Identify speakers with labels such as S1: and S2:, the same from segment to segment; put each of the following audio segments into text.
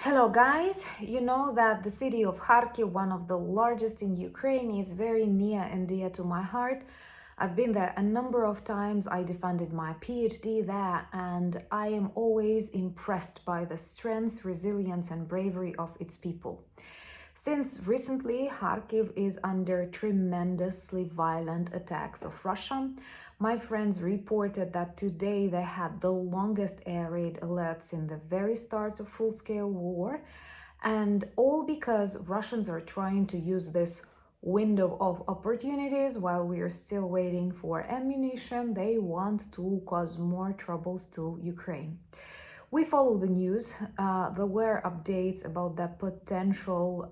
S1: Hello guys, you know that the city of Kharkiv, one of the largest in Ukraine, is very near and dear to my heart. I've been there a number of times. I defended my PhD there, and I am always impressed by the strength, resilience, and bravery of its people. Since recently, Kharkiv is under tremendously violent attacks of Russia. My friends reported that today they had the longest air raid alerts in the very start of full-scale war, and all because Russians are trying to use this window of opportunities while we are still waiting for ammunition. They want to cause more troubles to Ukraine. We follow the news. There were updates about the potential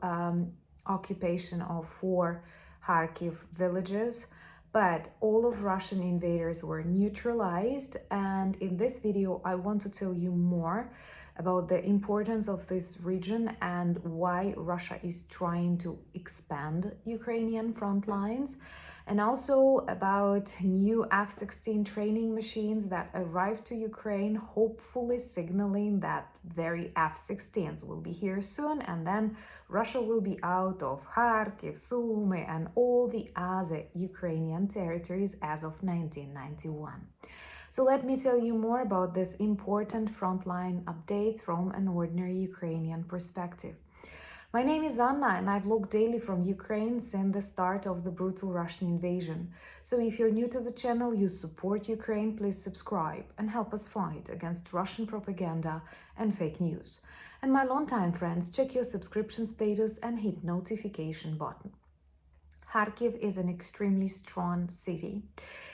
S1: occupation of 4 Kharkiv villages, but all of Russian invaders were neutralized. And in this video, I want to tell you more about the importance of this region and why Russia is trying to expand Ukrainian front lines, and also about new F-16 training machines that arrived to Ukraine, hopefully signaling that very F-16s will be here soon, and then Russia will be out of Kharkiv, Sumy, and all the other Ukrainian territories as of 1991. So let me tell you more about this important frontline updates from an ordinary Ukrainian perspective. My name is Anna, and I've looked daily from Ukraine since the start of the brutal Russian invasion. So if you're new to the channel, you support Ukraine, please subscribe and help us fight against Russian propaganda and fake news. And my longtime friends, check your subscription status and hit notification button. Kharkiv is an extremely strong city.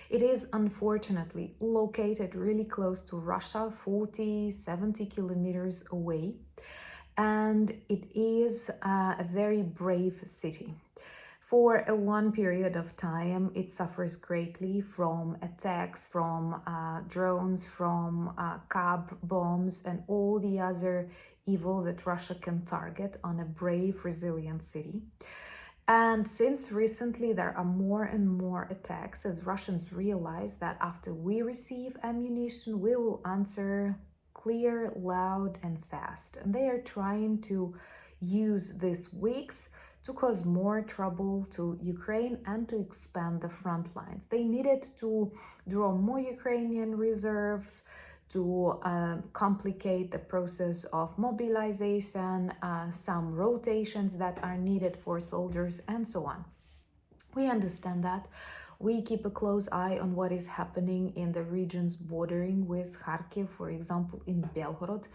S1: It is unfortunately located really close to Russia, 40-70 kilometers away, and it is a very brave city. For a long period of time, it suffers greatly from attacks from drones, from cab bombs, and all the other evil that Russia can target on a brave, resilient city. And since recently, there are more and more attacks as Russians realize that after we receive ammunition, we will answer clear, loud, and fast. And they are trying to use these weeks to cause more trouble to Ukraine and to expand the front lines. They needed to draw more Ukrainian reserves, to complicate the process of mobilization, some rotations that are needed for soldiers, and so on. We understand that. We keep a close eye on what is happening in the regions bordering with Kharkiv, for example, in Belgorod.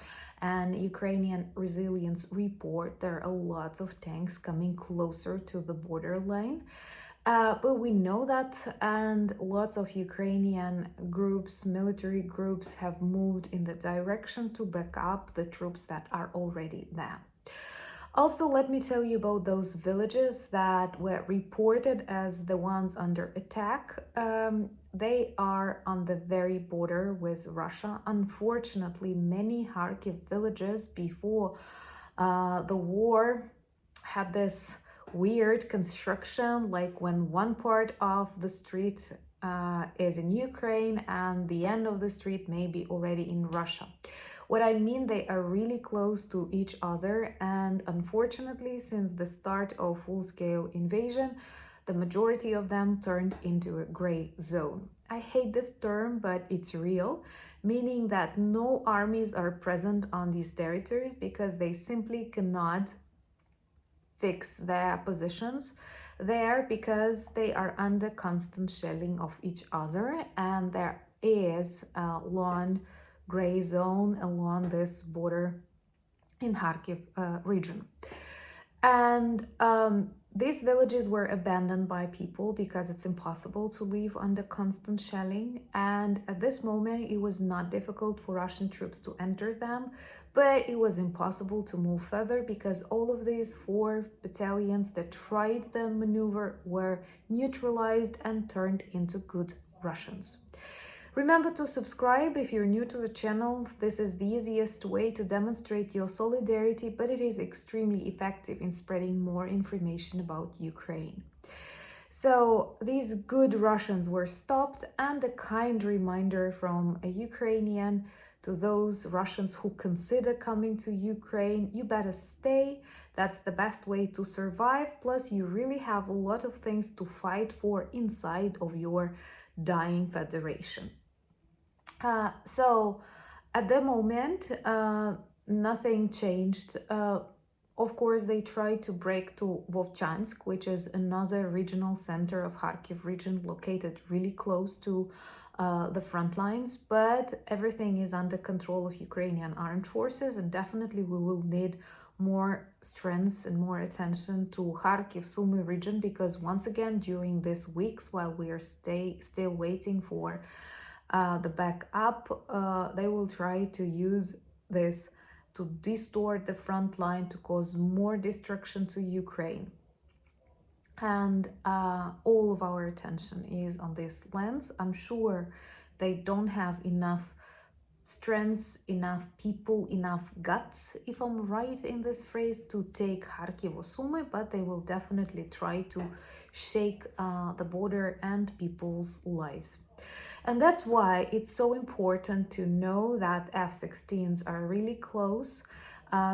S1: And Ukrainian resilience report there are lots of tanks coming closer to the borderline. But we know that, and lots of Ukrainian groups, military groups, have moved in the direction to back up the troops that are already there. Also, let me tell you about those villages that were reported as the ones under attack. They are on the very border with Russia. Unfortunately, many Kharkiv villages before the war had this weird construction, like when one part of the street is in Ukraine and the end of the street may be already in Russia. What I mean, they are really close to each other, and unfortunately, since the start of full-scale invasion, the majority of them turned into a gray zone. I hate this term, but it's real, meaning that no armies are present on these territories because they simply cannot fix their positions there because they are under constant shelling of each other, and there is a long gray zone along this border in Kharkiv region. And these villages were abandoned by people because it's impossible to live under constant shelling. And at this moment, it was not difficult for Russian troops to enter them, but it was impossible to move further because all of these 4 battalions that tried the maneuver were neutralized and turned into good Russians. Remember to subscribe if you're new to the channel. This is the easiest way to demonstrate your solidarity, but it is extremely effective in spreading more information about Ukraine. So these good Russians were stopped, and a kind reminder from a Ukrainian to those Russians who consider coming to Ukraine, you better stay. That's the best way to survive. Plus, you really have a lot of things to fight for inside of your dying federation. So at the moment, nothing changed. Of course, they tried to break to Vovchansk, which is another regional center of Kharkiv region located really close to the front lines, but everything is under control of Ukrainian Armed Forces, and definitely we will need more strength and more attention to Kharkiv Sumy region, because once again, during these weeks, while we are still waiting for the backup, they will try to use this to distort the front line, to cause more destruction to Ukraine. And all of our attention is on this lands. I'm sure they don't have enough strength, enough people, enough guts, if I'm right in this phrase, to take Kharkiv or Sumy, but they will definitely try to shake the border and people's lives. And that's why it's so important to know that F-16s are really close.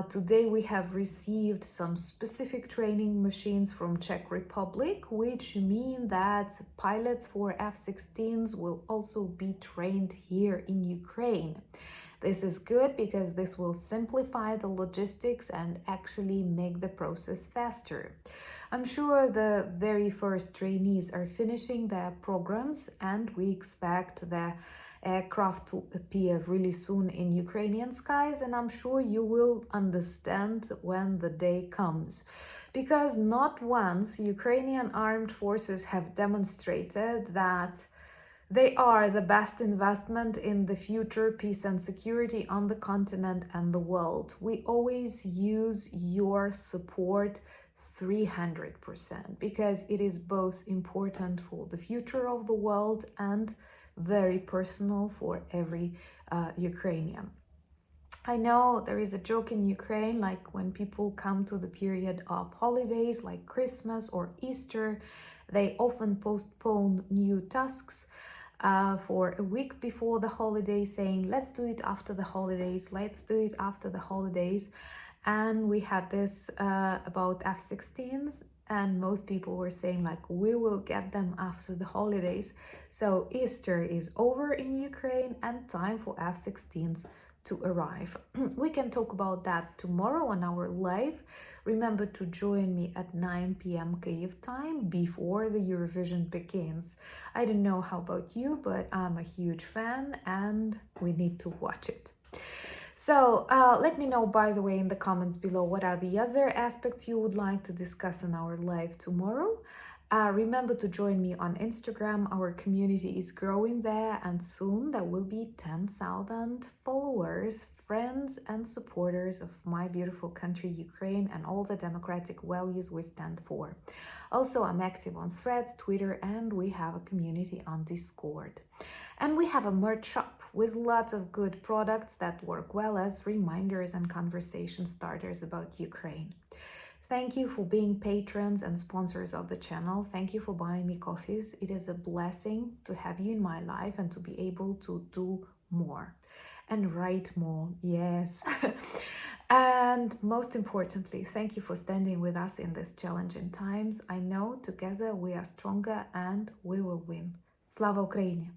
S1: Today we have received some specific training machines from Czech Republic, which mean that pilots for F-16s will also be trained here in Ukraine. This is good because this will simplify the logistics and actually make the process faster. I'm sure the very first trainees are finishing their programs, and we expect the aircraft to appear really soon in Ukrainian skies, and I'm sure you will understand when the day comes. Because not once Ukrainian armed forces have demonstrated that they are the best investment in the future peace and security on the continent and the world. We always use your support 300% because it is both important for the future of the world and very personal for every Ukrainian. I know there is a joke in Ukraine, like when people come to the period of holidays like Christmas or Easter, they often postpone new tasks for a week before the holiday, saying, let's do it after the holidays, let's do it after the holidays. And we had this about F-16s, and most people were saying like, we will get them after the holidays. So Easter is over in Ukraine and time for F-16s to arrive. We can talk about that tomorrow on our live. Remember to join me at 9 p.m. Kyiv time before the Eurovision begins. I don't know how about you, but I'm a huge fan and we need to watch it. So let me know, by the way, in the comments below, what are the other aspects you would like to discuss in our live tomorrow. Remember to join me on Instagram. Our community is growing there, and soon there will be 10,000 followers, friends and supporters of my beautiful country, Ukraine, and all the democratic values we stand for. Also, I'm active on Threads, Twitter, and we have a community on Discord. And we have a merch shop with lots of good products that work well as reminders and conversation starters about Ukraine. Thank you for being patrons and sponsors of the channel. Thank you for buying me coffees. It is a blessing to have you in my life and to be able to do more and write more. Yes. And most importantly, thank you for standing with us in these challenging times. I know together we are stronger and we will win. Slava Ukraini!